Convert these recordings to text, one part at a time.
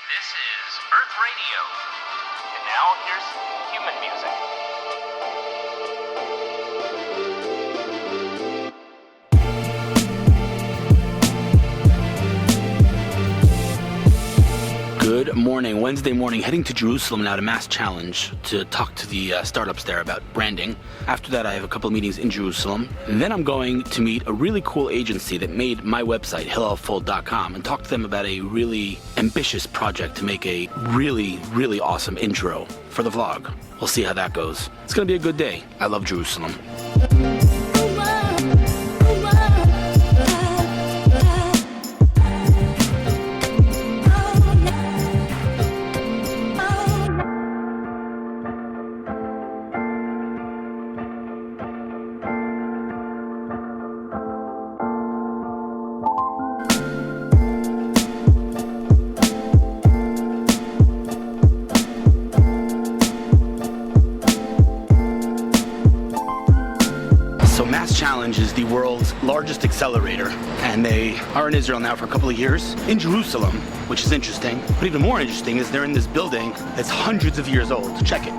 This is Earth Radio. And now here's human music. Good morning. Wednesday morning, heading to Jerusalem now to MassChallenge to talk to the startups there about branding. After that, I have a couple of meetings in Jerusalem. And then I'm going to meet a really cool agency that made my website, HillelFuld.com, and talk to them about a really ambitious project to make a really, really awesome intro for the vlog. We'll see how that goes. It's going to be a good day. I love Jerusalem. MassChallenge is the world's largest accelerator, and they are in Israel now for a couple of years, in Jerusalem, which is interesting. But even more interesting is they're in this building that's hundreds of years old. Check it.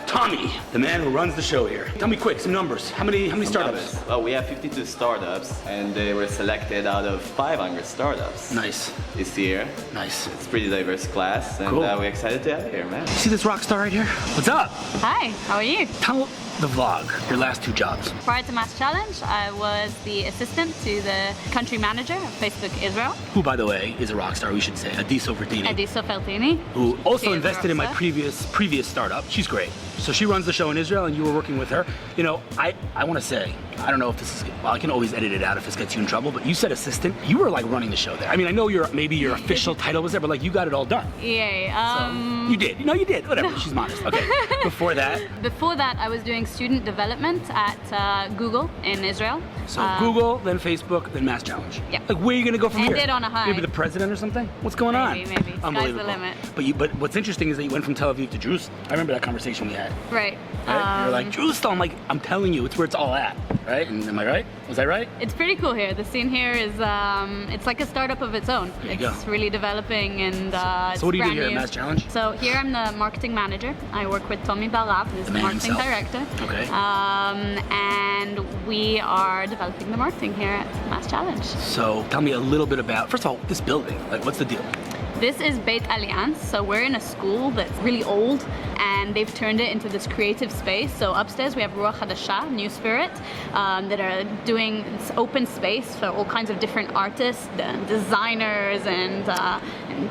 Tommy, the man who runs the show here. Tell me quick, some numbers. How many startups? Well, we have 52 startups, and they were selected out of 500 startups. Nice. This year. Nice. It's a pretty diverse class, and cool. We're excited to have you here, man. See this rock star right here? What's up? Hi, how are you? Tell the vlog, your last two jobs. Prior to MassChallenge, I was the assistant to the country manager of Facebook Israel. Who, by the way, is a rock star, we should say, Adiso Vertini. Adiso Feltini. Who also invested in my previous startup. She's great. So she runs the show in Israel, and you were working with her. You know, I want to say, I don't know if this is, well, I can always edit it out if this gets you in trouble, but you said assistant. You were like running the show there. I mean, I know maybe your official title was there, but like you got it all done. Yeah. So, you did. No, you did. Whatever. No. She's modest. Okay. Before that? Before that, I was doing student development at Google in Israel. So Google, then Facebook, then MassChallenge. Yeah. Like, where are you going to go from here? Ended on a high. Maybe the president or something? What's going on? Maybe. Unbelievable. Sky's the limit. But what's interesting is that you went from Tel Aviv to Jerusalem. I remember that conversation we had. Right. You're like, Jerusalem, like, I'm telling you, it's where it's all at, right? And am I right? Was I right? It's pretty cool here. The scene here is, it's like a startup of its own. It's really developing, and so what do you do here at MassChallenge? So here I'm the marketing manager. I work with Tommy Barav, who's the marketing director. Okay. And we are developing the marketing here at MassChallenge. So tell me a little bit about, first of all, this building. Like, what's the deal? This is Beit Allianz, so we're in a school that's really old, and they've turned it into this creative space. So upstairs we have Ruach Hadasha, New Spirit, that are doing this open space for all kinds of different artists, designers, and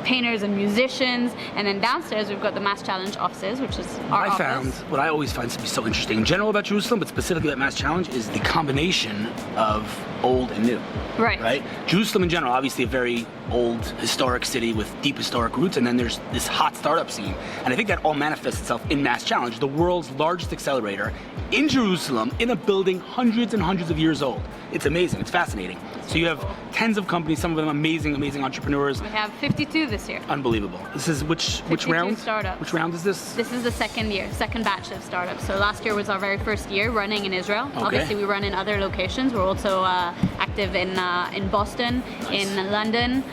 painters and musicians. And then downstairs we've got the MassChallenge offices, which is our office. What I always find to be so interesting in general about Jerusalem, but specifically at MassChallenge, is the combination of old and new. Right. Jerusalem in general, obviously a very old historic city with deep historic roots, and then there's this hot startup scene. And I think that all manifests itself in MassChallenge, the world's largest accelerator in Jerusalem, in a building hundreds and hundreds of years old. It's amazing, it's fascinating. So you have tens of companies, some of them amazing entrepreneurs. We have 52 this year. Unbelievable. This is which round? Startups. Which round is this? This is the second batch of startups. So last year was our very first year running in Israel. Okay. Obviously we run in other locations. We're also active in Boston, nice. In London.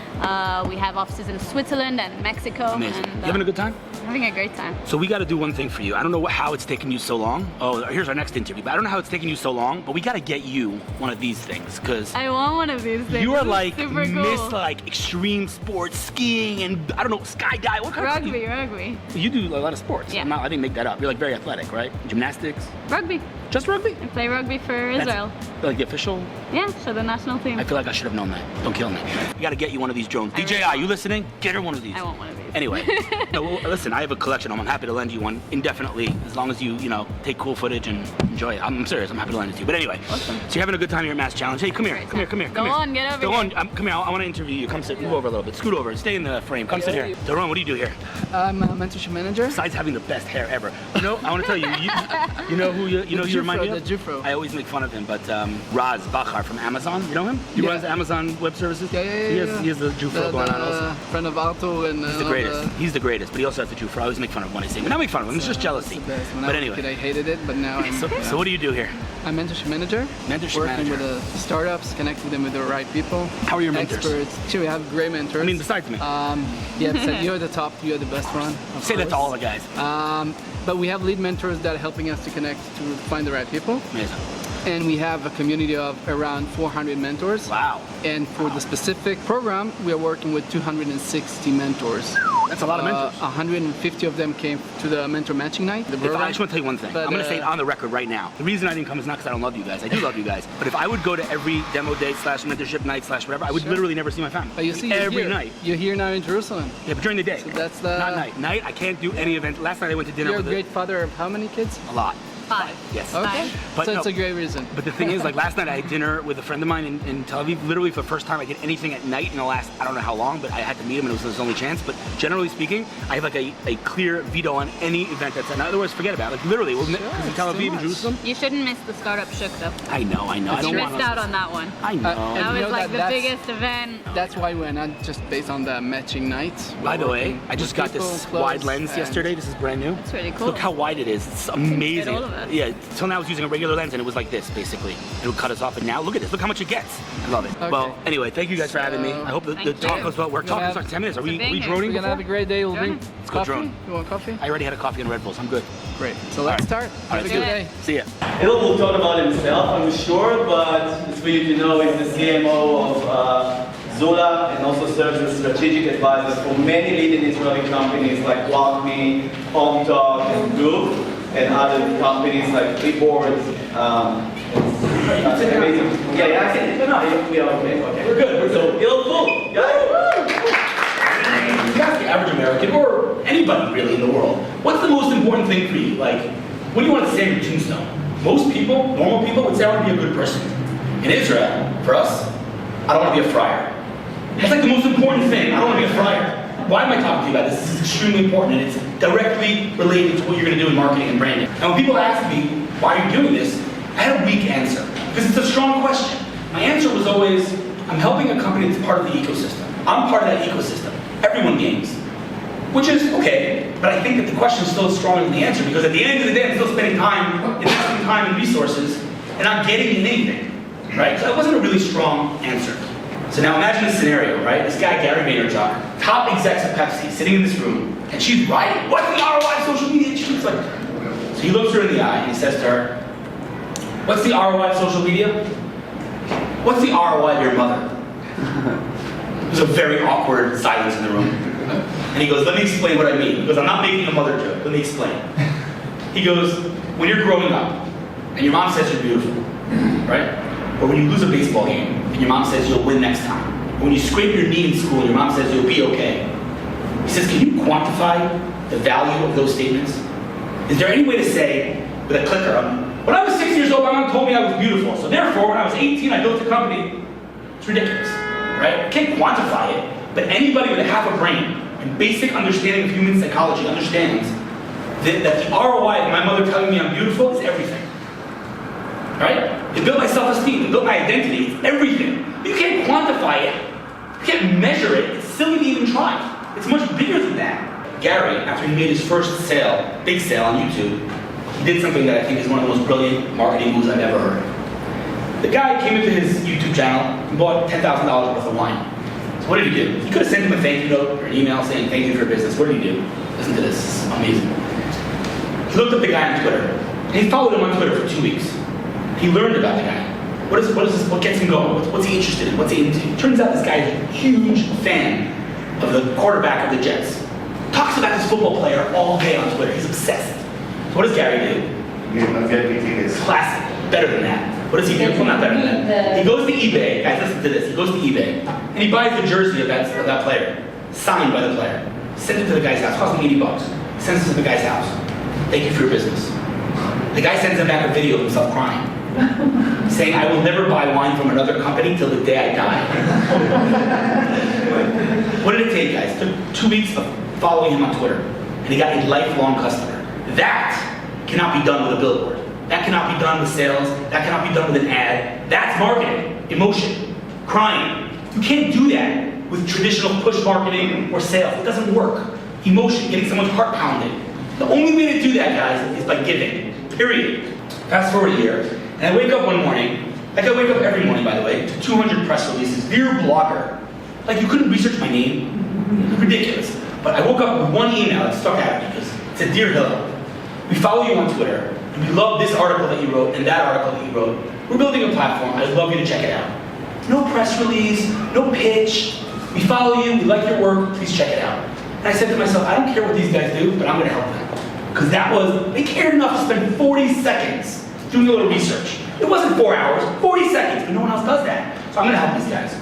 We have offices in Switzerland and Mexico. Amazing. And, you having a good time? Having a great time. So we got to do one thing for you. I don't know how it's taken you so long. Oh, here's our next interview. But I don't know how it's taken you so long, but we got to get you one of these things, because I want one of these things. You are like super Miss cool. like extreme sports, skiing, and I don't know, skydive. What kind of stuff? Rugby. You do a lot of sports. Yeah. I didn't make that up. You're like very athletic, right? Gymnastics. Rugby. Just rugby? I play rugby for Israel. Like the official? Yeah, for the national team. I feel like I should have known that. Don't kill me. We got to get you one of these drones. DJI, you listening? Get her one of these. I want one of these. Anyway, no, well, listen, I have a collection of them. I'm happy to lend you one indefinitely, as long as you take cool footage and enjoy it. I'm serious. I'm happy to lend it to you. But anyway, awesome. So you're having a good time here at MassChallenge. Hey, come here. Go on, get over here. Come here. I want to interview you. Come sit. Move over a little bit. Scoot over. Stay in the frame. Come sit here. Doron, what do you do here? I'm a mentorship manager. Besides having the best hair ever. I want to tell you. You know who you remind me of? The Jufro. I always make fun of him, but Raz Bachar from Amazon. You know him? He runs Amazon Web Services. Yeah. He has the Jufro going on also. Friend of Arthur and He's the greatest. He's the greatest, but he also has the truth. I always make fun of him when I say, but not make fun of him. It's just jealousy. It's the best. When But I was a anyway. kid, I hated it, but now I'm. So what do you do here? I'm mentorship manager. Mentorship working manager. with the startups, connecting them with the right people. How are your mentors? Experts. Actually, we have great mentors. I mean, besides me. Yeah, so you're the top, you're the best one. Of Say that to course. all the guys. But we have lead mentors that are helping us to connect to find the right people. Amazing. And we have a community of around 400 mentors. Wow. And for the specific program, we are working with 260 mentors. That's a lot of mentors. 150 of them came to the mentor matching night. The I program. just want to tell you one thing. But, I'm going to say it on the record right now. The reason I didn't come is not because I don't love you guys. I do love you guys. But if I would go to every demo day / mentorship night / whatever, I would literally never see my family. But you see, you're every here. night. You're here now in Jerusalem. Yeah, but during the day. So that's the. Not night. Night, I can't do any event. Last night I went to dinner You're a with great father of how many kids? a lot. 5. Yes. Okay. But so it's no. a great reason. But the thing is, like last night I had dinner with a friend of mine in Tel Aviv. Literally for the first time I did anything at night in the last, I don't know how long, but I had to meet him and it was his only chance. But generally speaking, I have like a clear veto on any event that's, in other words, forget about it. Like literally, because in Tel it's too Aviv and much. Jerusalem. You shouldn't miss the startup shook though. I know. I You don't missed want out on that one. I know. And That you was know like the that's- biggest event. That's why we're not just based on the matching night. By the way, Working I just with got this people, wide close, lens and- yesterday. This is brand new. It's really cool. Look how wide it is. It's amazing. all of us. Yeah, till now I was using a regular lens and it was like this, basically. It would cut us off, and now look at this. Look how much it gets. I love it. Okay. Well, anyway, thank you guys for having me. I hope the Thank talk you. goes well. We're We're talking gonna for have- 10 minutes. Are we for being here. droning We're gonna have a before? great day. We'll Drone. bring Let's go coffee. drone. You want coffee? I already had a coffee and Red Bulls. I'm good. Great. So let's start. All Have right, a let's good do day. it. See ya. Hillel will talk about himself, I'm sure, but it's for you to know he's the CMO of Zula and also serves as strategic advisor for many leading Israeli companies like WalkMe, HomeTalk, and Group, and other companies like Clipboard. It's amazing. Yeah, I think we are okay. Okay. We're good. So Hillel Fuld. You ask the average American, or anybody really in the world, what's the most important thing for you? Like, what do you want to say on your tombstone? Most people, normal people, would say I want to be a good person. In Israel, for us, I don't want to be a friar. That's like the most important thing. I don't want to be a friar. Why am I talking to you about this? This is extremely important, and it's directly related to what you're going to do in marketing and branding. And when people ask me, why are you doing this? I had a weak answer, because it's a strong question. My answer was always, I'm helping a company that's part of the ecosystem. I'm part of that ecosystem. Everyone gains. Which is okay, but I think that the question is still stronger than the answer, because at the end of the day, I'm still spending time, investing time and resources, and not getting anything, right? So that wasn't a really strong answer. So now imagine this scenario, right? This guy, Gary Vaynerchuk, top execs of Pepsi, sitting in this room, and she's writing, what's the ROI of social media? And she's like, so he looks her in the eye, and he says to her, what's the ROI of social media? What's the ROI of your mother? There's a very awkward silence in the room. And he goes, let me explain what I mean. He goes, I'm not making a mother joke, let me explain. He goes, when you're growing up, and your mom says you're beautiful, right? Or when you lose a baseball game, and your mom says you'll win next time. Or when you scrape your knee in school, and your mom says you'll be okay. He says, can you quantify the value of those statements? Is there any way to say, with a clicker, when I was 6 years old, my mom told me I was beautiful, so therefore, when I was 18, I built a company. It's ridiculous, right? I can't quantify it, but anybody with a half a brain and basic understanding of human psychology understands that the ROI of my mother telling me I'm beautiful is everything, right? It built my self-esteem, it built my identity, it's everything. You can't quantify it, you can't measure it, it's silly to even try. It's much bigger than that. Gary, after he made his first sale, big sale on YouTube, he did something that I think is one of the most brilliant marketing moves I've ever heard. The guy came into his YouTube channel and bought $10,000 worth of wine. So what did he do? He could have sent him a thank you note or an email saying thank you for your business. What did he do? Listen to this, this is amazing. He looked up the guy on Twitter, and he followed him on Twitter for 2 weeks. He learned about the guy. What gets him going? What's he interested in? What's he into? Turns out this guy is a huge fan of the quarterback of the Jets. Talks about this football player all day on Twitter. He's obsessed. So what does Gary do? Classic. Better than that. What does he do? Well, not better than that. He goes to eBay. Guys, listen to this. He goes to eBay, and he buys the jersey of that player, signed by the player. Sends it to the guy's house. Costs him $80. Sends it to the guy's house. Thank you for your business. The guy sends him back a video of himself crying, saying, I will never buy wine from another company till the day I die. What did it take, guys? It took 2 weeks of following him on Twitter, and he got a lifelong customer. That cannot be done with a billboard. That cannot be done with sales. That cannot be done with an ad. That's marketing, emotion, crying. You can't do that with traditional push marketing or sales. It doesn't work. emotion, getting someone's heart pounded. The only way to do that, guys, is by giving, period. Fast forward a year, and I wake up one morning, like I wake up every morning, by the way, to 200 press releases, dear blogger. Like you couldn't research my name, ridiculous. But I woke up with one email that stuck out because it said, Dear Hillel, we follow you on Twitter, and we love this article that you wrote and that article that you wrote. We're building a platform, I'd love you to check it out. No press release, no pitch. We follow you, we like your work, please check it out. And I said to myself, I don't care what these guys do, but I'm gonna help them. Because they cared enough to spend 40 seconds doing a little research. It wasn't 4 hours, 40 seconds, but no one else does that. So I'm gonna help these guys.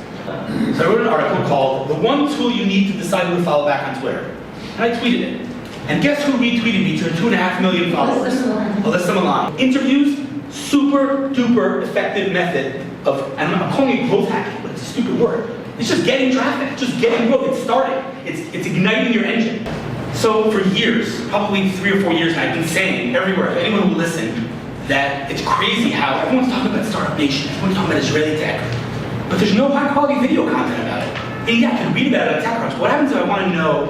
So I wrote an article called, The One Tool You Need to Decide Who to Follow Back on Twitter. And I tweeted it. And guess who retweeted me to her 2.5 million followers? Alyssa Melanie. Interviews, super duper effective method of, and I'm calling it growth hacking, but it's a stupid word. It's just getting traffic, just getting growth, it's starting. It's igniting your engine. So for years, probably 3 or 4 years now, I've been saying everywhere, to anyone who will listen, that it's crazy how everyone's talking about Startup Nation, everyone's talking about Israeli tech, but there's no high quality video content about it. And yeah, I can read about it on TechCrunch. What happens if I want to know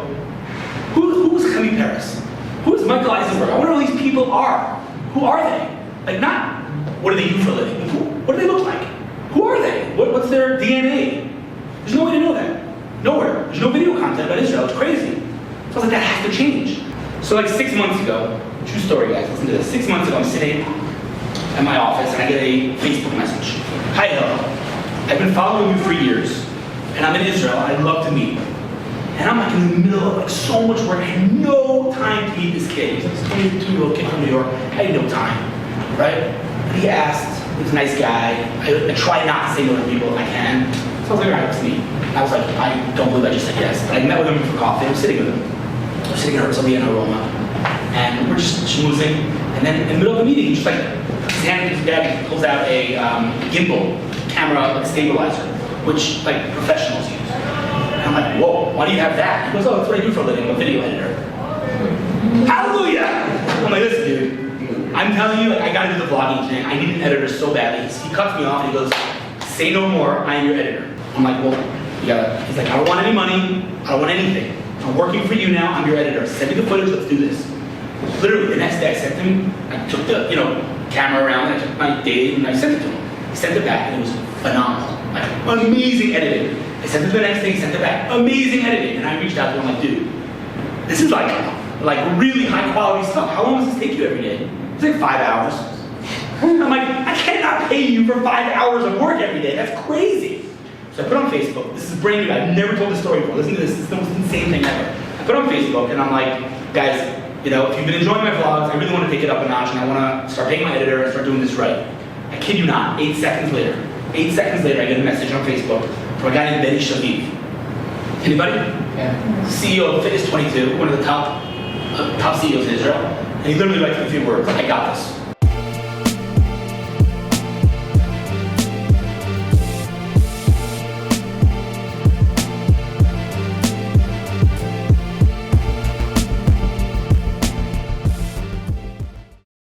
who's Chemi Paris? Who's Michael Eisenberg? I wonder who these people are. Who are they? Like not, what do they do for a living? What do they look like? Who are they? What's their DNA? There's no way to know that. Nowhere. There's no video content about Israel. It's crazy. So I was like, that has to change. So like 6 months ago, true story guys, listen to this. 6 months ago, I'm sitting at my office and I get a Facebook message. Hi Hillel, I've been following you for years and I'm in Israel and I'd love to meet you. And I'm like in the middle of like so much work. I had no time to meet this kid. He's like this 22-year-old kid from New York. I had no time, right? And he asked, he's a nice guy. I try not to say no to people if I can. So I was like, all right, let's meet. And I was like, I don't believe I just said yes. But I met with him for coffee. I was sitting with him. I was sitting in Herzliya in Aroma. And we're just schmoozing. And then in the middle of the meeting, he just like, his hand in his bag, he pulls out a gimbal camera like stabilizer, which like professionals use. And I'm like, whoa, why do you have that? He goes, oh, that's what I do for a living. I'm a video editor. Hallelujah! I'm like, listen, dude, I'm telling you, like, I gotta do the vlogging thing. I need an editor so badly. He cuts me off and he goes, say no more, I am your editor. I'm like, well, he's like, I don't want any money, I don't want anything. I'm working for you now, I'm your editor. Send me the footage, let's do this. Literally, the next day I sent him, I took the camera around, I took my data and I sent it to him. He sent it back and it was phenomenal. Like, amazing editing. I sent it the next day, he sent it back. Amazing editing. And I reached out to him like, dude, this is like really high quality stuff. How long does this take you every day? It's like 5 hours. I'm like, I cannot pay you for 5 hours of work every day. That's crazy. So I put on Facebook. This is brand new. I've never told this story before. Listen to this. This is the most insane thing ever. I put on Facebook and I'm like, guys, if you've been enjoying my vlogs, I really want to take it up a notch and I want to start paying my editor and start doing this right. I kid you not, 8 seconds later, I get a message on Facebook from a guy named Benny Shaviv. Anybody? Yeah. CEO of Fitness 22, one of the top CEOs in Israel. And he literally writes me a few words, I got this.